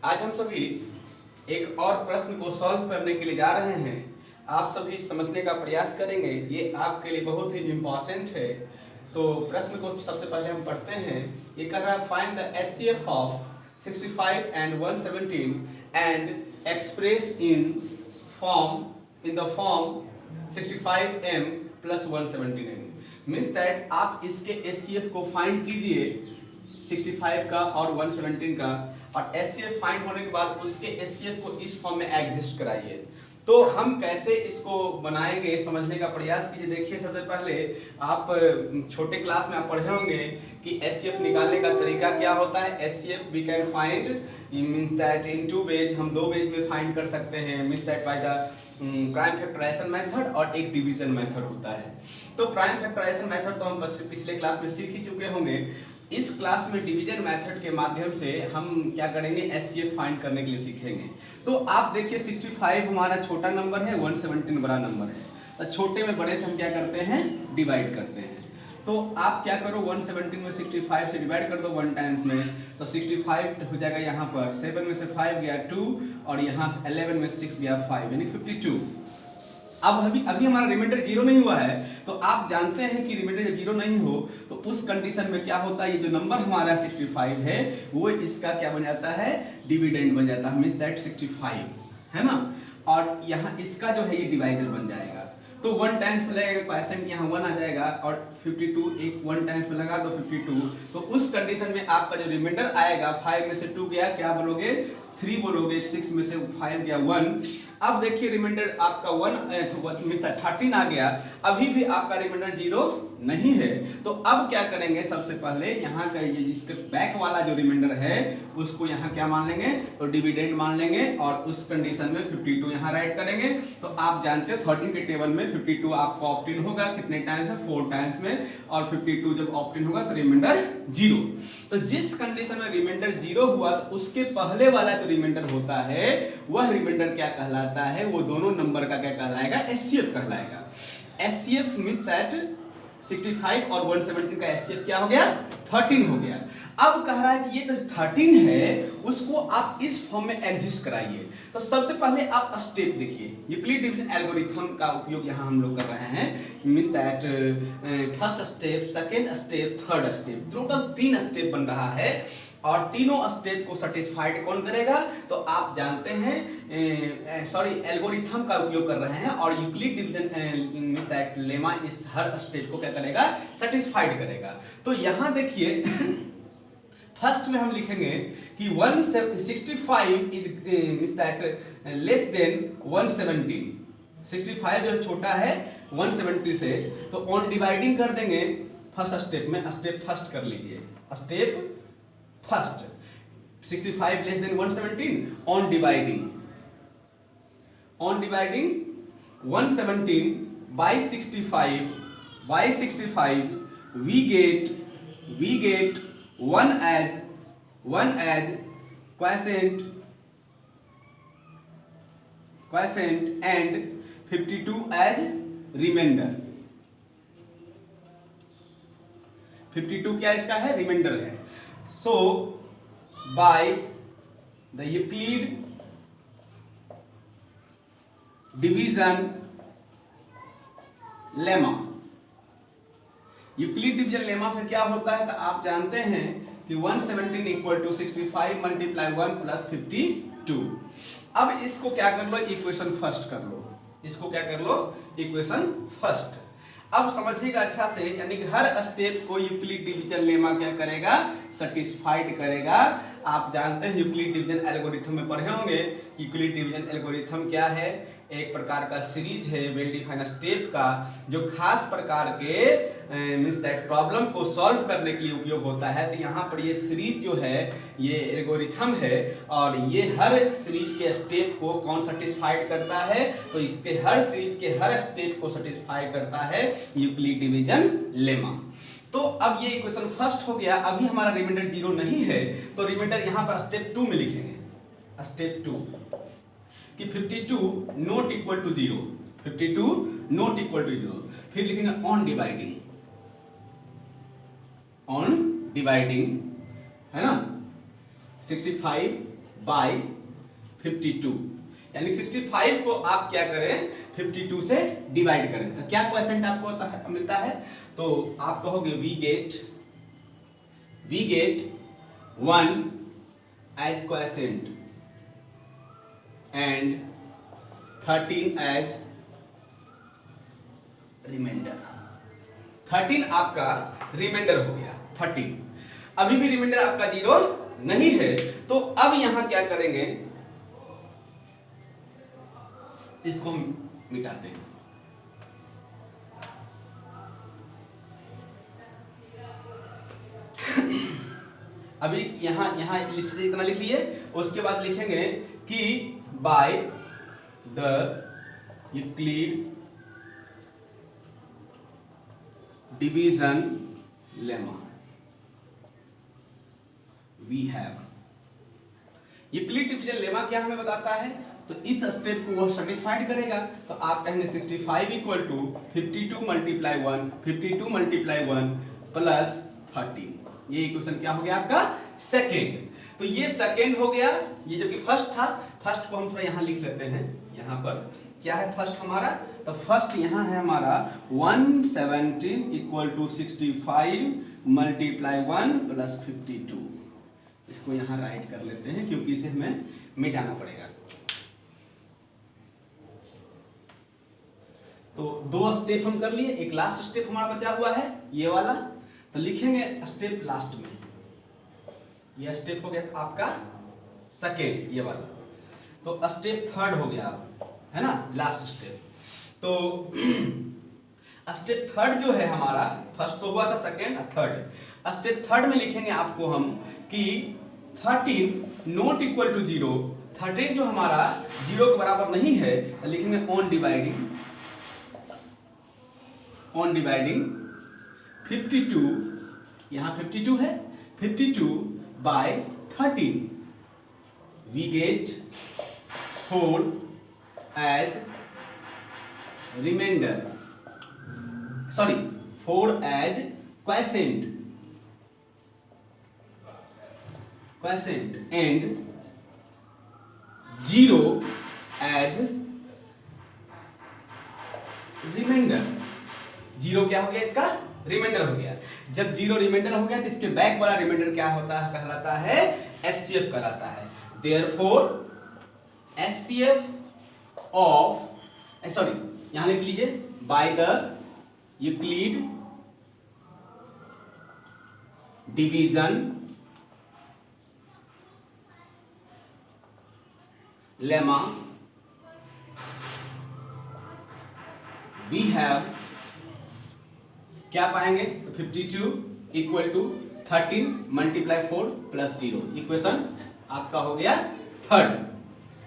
आज हम सभी एक और प्रश्न को सॉल्व करने के लिए जा रहे हैं। आप सभी समझने का प्रयास करेंगे, ये आपके लिए बहुत ही इम्पोर्टेंट है। तो प्रश्न को सबसे पहले हम पढ़ते हैं। ये कह रहा है find the HCF of 65 and 117 and express in the form 65m plus 117m। Means that आप इसके एचसीएफ को फाइंड कीजिए 65 का और 117 का, और एचसीएफ फाइंड होने के बाद उसके एचसीएफ को इस फॉर्म में एग्जिस्ट कराइए। तो हम कैसे इसको बनाएंगे समझने का प्रयास कीजिए। देखिए, सबसे पहले आप छोटे क्लास में आप पढ़े होंगे कि एचसीएफ निकालने का तरीका क्या होता है। HCF we can find means that in two ways, हम दो वेज में फाइंड कर सकते हैं। Means that by the prime factorisation method और एक डिवीजन मेथड होता है। तो प्राइम फैक्टराइजेशन मेथड तो हम पिछले क्लास में सीख ही चुके होंगे। इस क्लास में डिवीजन मेथड के माध्यम से हम क्या करेंगे, एचसीएफ फाइंड करने के लिए सीखेंगे। तो आप देखिए 65 हमारा छोटा नंबर है, 117 बड़ा नंबर है। तो छोटे में बड़े से हम क्या करते हैं, डिवाइड करते हैं। तो आप क्या करो, 117 में 65 से डिवाइड कर दो 1 टाइम्स में, तो 65 हो जाएगा। यहाँ पर 7 में से 5 गया 2, और यहाँ से 11 में 6 गया 5, यानी 52। अब अभी हमारा रिमाइंडर 0 नहीं हुआ है। तो आप जानते हैं कि रिमाइंडर जब 0 नहीं हो तो उस कंडीशन में क्या होता है, ये जो नंबर हमारा 65 है वो इसका क्या बन जाता है, डिविडेंड बन जाता है। मींस दैट 65 है ना, और यहाँ इसका जो है ये डिवाइजर बन जाएगा। तो 1 टाइम्स में लगेगा क्वेश्चन, यहाँ 1 आ जाएगा, और 52 एक 1 टाइम्स में लगा दो 52। तो उस कंडीशन में आपका जो रिमाइंडर आएगा, 5 में से 2 गया, क्या बोलोगे 3 बोलोगे, 6 में से 5 गया 1। अब देखिए रिमाइंडर आपका 13 आ गया। अभी भी आपका रिमाइंडर 0 नहीं है। तो अब क्या करेंगे, सबसे पहले यहाँ का ये इसके बैक वाला जो रिमाइंडर है उसको यहाँ क्या मान लेंगे, तो डिविडेंड मान लेंगे, और उस कंडीशन में 52 यहाँ राइट करेंगे। तो आप जानते हैं 13 के टेबल में 52 आपको ऑप्टिन होगा कितने टाइम्स में, 4 टाइम्स में, और 52 जब ऑप्टिन होगा तो रिमाइंडर 0। तो जिस कंडीशन में रिमाइंडर 0 हुआ तो उसके पहले वाला जो रिमाइंडर होता है वह रिमाइंडर क्या कहलाता है, वो दोनों नंबर का क्या कहलाएगा, एचसीएफ कहलाएगा। एचसीएफ मींस दैट 65 और 117 का एचसीएफ क्या हो गया, 13 हो गया। अब कह रहा है कि ये जो 13 है उसको आप इस फॉर्म में एग्जिस्ट कराइए। तो सबसे पहले आप स्टेप देखिए, यूक्लिड डिवीजन एल्गोरिथम का उपयोग यहाँ हम लोग कर रहे हैं। Means that first step, second step, third step, total 3 step बन रहा है, और तीनों स्टेप को सेटिस्फाइड कौन करेगा, तो आप जानते हैं एल्गोरिथम का उपयोग कर रहे हैं, और Euclid division means that lemma इस हर स्टेप को क्या करेगा, सेटिस्फाइड करेगा। तो यहाँ देखिए फर्स्ट में हम लिखेंगे कि 165 is means that less than 117। 65 जो छोटा है 170 से, तो ऑन डिवाइडिंग कर देंगे फर्स्ट स्टेप में। स्टेप फर्स्ट कर लीजिए, step first 65 less than 117 on dividing 117 by 65 we get 1 as quotient and 52 as remainder। 52 क्या इसका है, रिमाइंडर है। So by the Euclid division lemma, Euclid division lemma से क्या होता है, तो आप जानते हैं कि 117 इक्वल टू 65 मल्टीप्लाई 1 प्लस 52। अब इसको क्या कर लो, इक्वेशन फर्स्ट कर लो, इसको क्या कर लो, इक्वेशन फर्स्ट। अब समझिएगा अच्छा से, यानी कि हर स्टेप को यूक्लिड डिवीजन लेमा क्या करेगा, सेटिस्फाइड करेगा। आप जानते हैं यूक्लिड डिवीजन एल्गोरिथम में पढ़े होंगे कि यूक्लिड डिवीजन एल्गोरिथम क्या है, एक प्रकार का सीरीज है वेल डिफाइंड स्टेप का, जो खास प्रकार के मींस दैट प्रॉब्लम को सॉल्व करने के लिए उपयोग होता है। तो यहाँ पर ये सीरीज जो है ये एल्गोरिथम है, और ये हर सीरीज के स्टेप को कौन सेटिस्फाइड करता है, तो इसके हर सीरीज के हर स्टेप को सेटिस्फाई करता है यूक्लिड डिवीजन लेमा। तो अब ये इक्वेशन फर्स्ट हो गया। अभी हमारा रिमाइंडर 0 नहीं है, तो रिमाइंडर यहाँ पर स्टेप 2 में लिखेंगे, स्टेप 2 कि 52 not equal to 0, 52 not equal to 0। फिर लिखेंगे ऑन डिवाइडिंग है ना, 65 बाई 52, यानी 65 को आप क्या करें 52 से डिवाइड करें तो क्या क्वोशेंट आपको होता है मिलता है, तो आप कहोगे we get 1 as quotient and 13 as remainder. 13 आपका रिमाइंडर हो गया 13, अभी भी रिमाइंडर आपका 0 नहीं है, तो अब यहां क्या करेंगे, इसको मिटाते हैं। अभी यहां इतना लिख लिए, उसके बाद लिखेंगे कि by the Euclid division lemma we have. Euclid division lemma क्या हमें बताता है, तो इस स्टेप को वो सेटिस्फाइड करेगा, तो आप कहेंगे 65 equal to 52 multiply 1 52 multiply 1 plus 13। ये इक्वेशन क्या हो गया आपका सेकेंड। तो ये सेकेंड हो गया, ये जो कि फर्स्ट था, फर्स्ट को हम थोड़ा यहां लिख लेते हैं। यहां पर क्या है फर्स्ट हमारा, तो फर्स्ट यहां है हमारा 117 इक्वल टू 65 मल्टीप्लाई 1 प्लस 52। इसको यहां राइट कर लेते हैं क्योंकि इसे हमें मिटाना पड़ेगा। तो दो स्टेप हम कर लिए, एक लास्ट स्टेप हमारा बचा हुआ है ये वाला, तो लिखेंगे स्टेप लास्ट में। ये स्टेप हो गया तो आपका सेकेंड ये वाला, तो स्टेप थर्ड हो गया है ना, लास्ट स्टेप। तो स्टेप थर्ड जो है हमारा, फर्स्ट तो हुआ था सेकेंड, थर्ड स्टेप थर्ड में लिखेंगे आपको हम कि 13 नॉट इक्वल टू 0, 13 जो हमारा 0 के बराबर नहीं है, तो लिखेंगे ऑन डिवाइडिंग 52, यहां 52 है, 52 by 13 we get 4 as remainder, sorry 4 as quotient and 0 as remainder. 0 क्या हो गया इसका रिमाइंडर हो गया। जब 0 रिमाइंडर हो गया तो इसके बैक वाला रिमाइंडर क्या होता है, कहलाता है एचसीएफ कहलाता है। देयरफॉर एचसीएफ ऑफ, सॉरी यहां लिख लीजिए by the Euclid division lemma we have, क्या पाएंगे, 52 equal to 13 multiply 4 plus 0। Equation आपका हो गया थर्ड,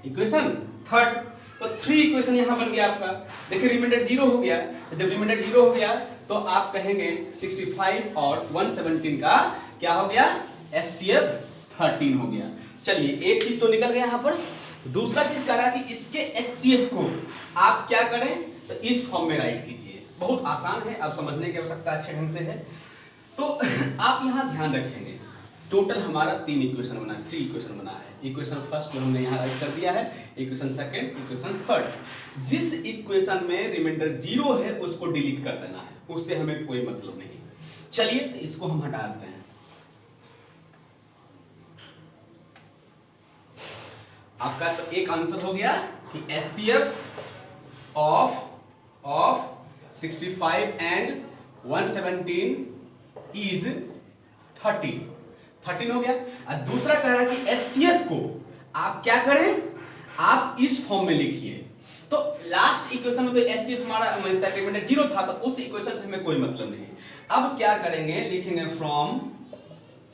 इक्वेशन थर्ड। तो 3 इक्वेशन यहां बन गया आपका। देखिए रिमाइंडर 0 हो गया, जब रिमाइंडर 0 हो गया तो आप कहेंगे 65 और 117 का क्या हो गया, एचसीएफ 13 हो गया। चलिए एक चीज तो निकल गया यहां पर। दूसरा चीज कह रहा है कि इसके एचसीएफ को आप क्या करें, तो इस फॉर्म में राइट कीजिए। बहुत आसान है, आप समझने की आवश्यकता अच्छे ढंग से है। तो आप यहां ध्यान रखेंगे, टोटल हमारा 3 इक्वेशन बना है, 3 इक्वेशन बना है। इक्वेशन फर्स्ट में हमने यहां राइट कर दिया है, इक्वेशन सेकंड, इक्वेशन थर्ड। जिस इक्वेशन में रिमाइंडर 0 है उसको डिलीट कर देना है, उससे हमें कोई मतलब नहीं। चलिए इसको हम हटा देते हैं। आपका तो एक आंसर हो गया कि एचसीएफ ऑफ 65 एंड 117 इज 13 हो गया। और दूसरा कह रहा है कि एचसीएफ को आप क्या करें, आप इस फॉर्म में लिखिए। तो लास्ट इक्वेशन में तो एचसीएफ हमारा रिमाइंडर 0 था, तो उस इक्वेशन से हमें कोई मतलब नहीं। अब क्या करेंगे, लिखेंगे फ्रॉम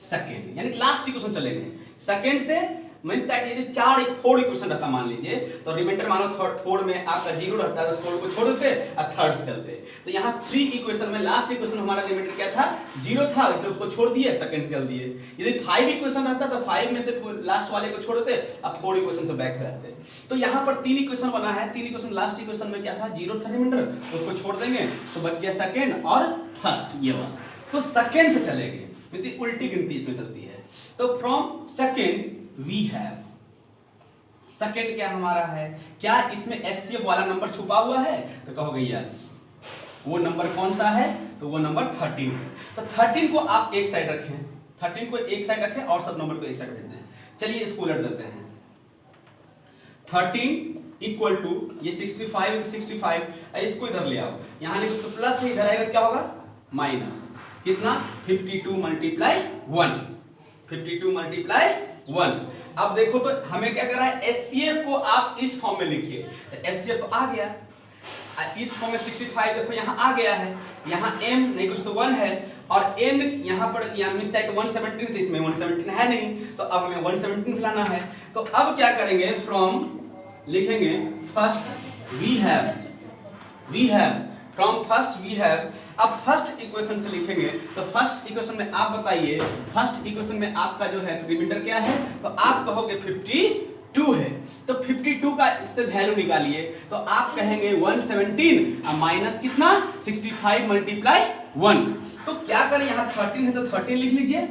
सेकेंड, यानी लास्ट इक्वेशन चलेंगे सेकेंड से। मींस दैट यदि 4 इक्वेशन रहता मान लीजिए, तो रिमाइंडर मानो 4 में आपका 0 रहता है, तो 4 को छोड़ देते और थर्ड से चलते। तो यहाँ 3 इक्वेशन में लास्ट इक्वेशन हमारा रिमाइंडर क्या था, 0 था, इसलिए उसको छोड़ दिए, सेकंड से चल दिए। यदि 5 इक्वेशन रहता तो 5 में से लास्ट वाले को छोड़ देते और 4 इक्वेशन से बैक हो जाते। तो यहाँ पर 3 इक्वेशन बना है, 3 इक्वेशन, लास्ट इक्वेशन में क्या था, 0 था रिमाइंडर, तो उसको छोड़ देंगे तो बच गया सेकेंड और फर्स्ट, ये वाला। तो सेकेंड से चलेंगे, उल्टी गिनती इसमें चलती है। तो from second we have, second क्या हमारा है, क्या इसमें एचसीएफ वाला नंबर छुपा हुआ है, तो कहोगे यस। वो नंबर कौन सा है, तो वो नंबर 13 है। तो 13 को आप एक साइड रखें, 13 को एक साइड रखें और सब नंबर को एक साइड भेज दें। चलिए इसको उलट देते हैं। 13 इक्वल टू ये 65 65, इसको इधर ले आओ, यहाँ नहीं कुछ तो प्लस है, इधर आएगा क्या होगा माइनस। कितना 52 मल्टीप्लाई 1, 52 मल्टीप्लाई 1। अब देखो तो हमें क्या करा है, एचसीएफ को आप इस फॉर्म में लिखिए, एचसीएफ तो आ गया इस फॉर्म में 65, देखो यहाँ आ गया है, यहाँ m नहीं कुछ तो 1 है और n यहाँ पर यहाँ मींस दैट 117, तो इसमें 117 है नहीं, तो अब हमें 117 लाना है। तो अब क्या करेंगे, फ्रॉम लिखेंगे first we have from first we have. अब फर्स्ट इक्वेशन से लिखेंगे, तो फर्स्ट इक्वेशन में आप बताइए, फर्स्ट इक्वेशन में आपका जो है रिमाइंडर क्या है, तो आप कहोगे 52 है, तो 52 का इससे वैल्यू निकालिए, तो आप कहेंगे 117 माइनस कितना 65 मल्टीप्लाई 1। तो क्या करें, यहाँ 13 है तो 13 लिख लीजिए,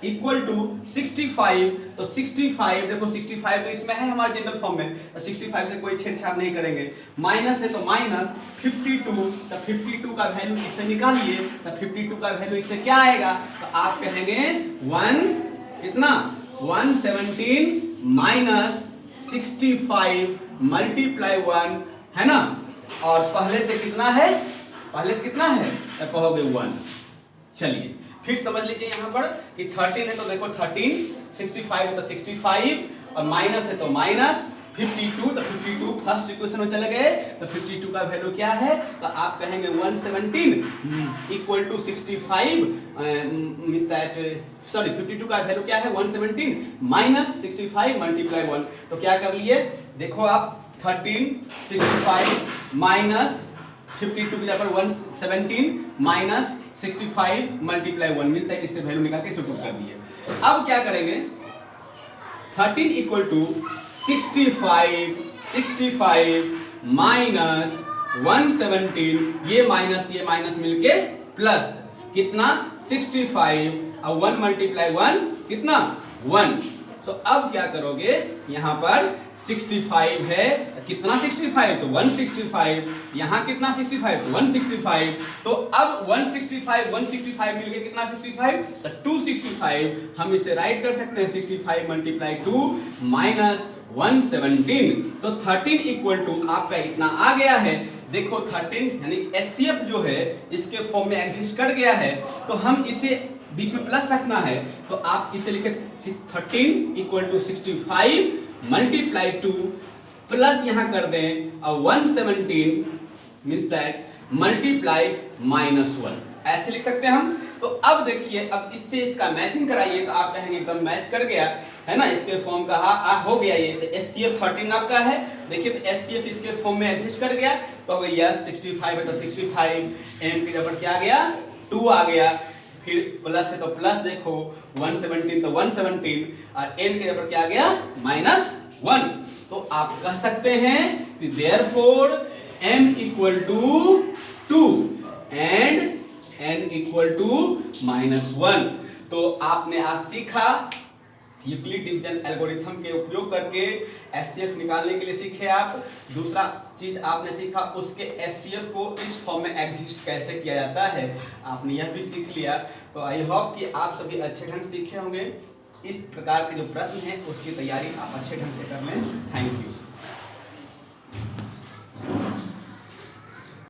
इक्वल टू 65, तो 65 देखो 65 तो इसमें है हमारे जनरल फॉर्म में, तो 65 से कोई छेड़छाड़ नहीं करेंगे, माइनस है तो माइनस 52, तो 52 का वैल्यू इससे निकालिए, तो 52 का वैल्यू इससे क्या आएगा, तो आप कहेंगे 1 कितना 117 माइनस 65 मल्टीप्लाई 1 है ना, और पहले से कितना है, तो कहोगे 1। चलिए फिर समझ लीजिए यहाँ पर कि 13 है तो देखो 13, 65 है तो 65 और माइनस है तो माइनस 52, तो 52 फर्स्ट इक्वेशन में चले गए, तो 52 का वैल्यू क्या है, तो आप कहेंगे 117 equal to 65 means that sorry 52 का वैल्यू क्या है 117 माइनस 65 मल्टीप्लाई 1। तो क्या कर लिए, देखो आप 13 65 माइनस 52 की जगह पर 117 माइनस 65 मल्टीप्लाई 1 मींस दैट इससे वैल्यू निकाल के इसको पुट कर दिए। अब क्या करेंगे, 13 इक्वल टू 65 माइनस 117, ये माइनस मिलके प्लस कितना 65 और 1 मल्टीप्लाई 1 कितना 1। तो अब क्या करोगे, यहाँ पर 65 है, कितना 65 तो 165, यहाँ कितना 65 तो 165, तो अब 165 मिलके कितना 65 तो 265, हम इसे राइट कर सकते हैं 65 मल्टीप्लाई 2 माइनस 117, तो 13 इक्वल टू आपका इतना आ गया है। देखो 13 यानी एचसीएफ जो है इसके फॉर्म में एग्जिस्ट कर गया है, तो हम इसे बीच में प्लस रखना है, तो आप इसे लिखे 13 इक्वल टू 65 मल्टीप्लाई 2 प्लस यहाँ कर दें और 117 मींस दैट मल्टीप्लाई माइनस 1, ऐसे लिख सकते हैं हम। तो अब देखिए, अब इससे इसका मैचिंग कराइए, तो आप कहेंगे एकदम मैच कर गया है ना, इसके फॉर्म का हो गया ये, तो एचसीएफ 13 आपका है। देखिए तो एचसीएफ इसके फॉर्म में एग्जिस्ट कर गया, तो हो गया 65 है तो 65, m की जगह क्या आ गया 2 आ गया, फिर प्लस है तो प्लस देखो 117 तो 117 और n के जगह क्या आ गया -1। तो आप कह सकते हैं कि therefore m equal to 2 and n equal to -1। तो आपने आज सीखा यूक्लिड डिवीजन एल्गोरिथम के उपयोग करके एचसीएफ निकालने के लिए सीखे आप। दूसरा चीज आपने सीखा उसके एचसीएफ को इस फॉर्म में एग्जिस्ट कैसे किया जाता है, आपने यह भी सीख लिया। तो आई होप कि आप सभी अच्छे ढंग से सीखे होंगे। इस प्रकार के जो प्रश्न हैं उसकी तैयारी आप अच्छे ढंग से कर लें। Thank you.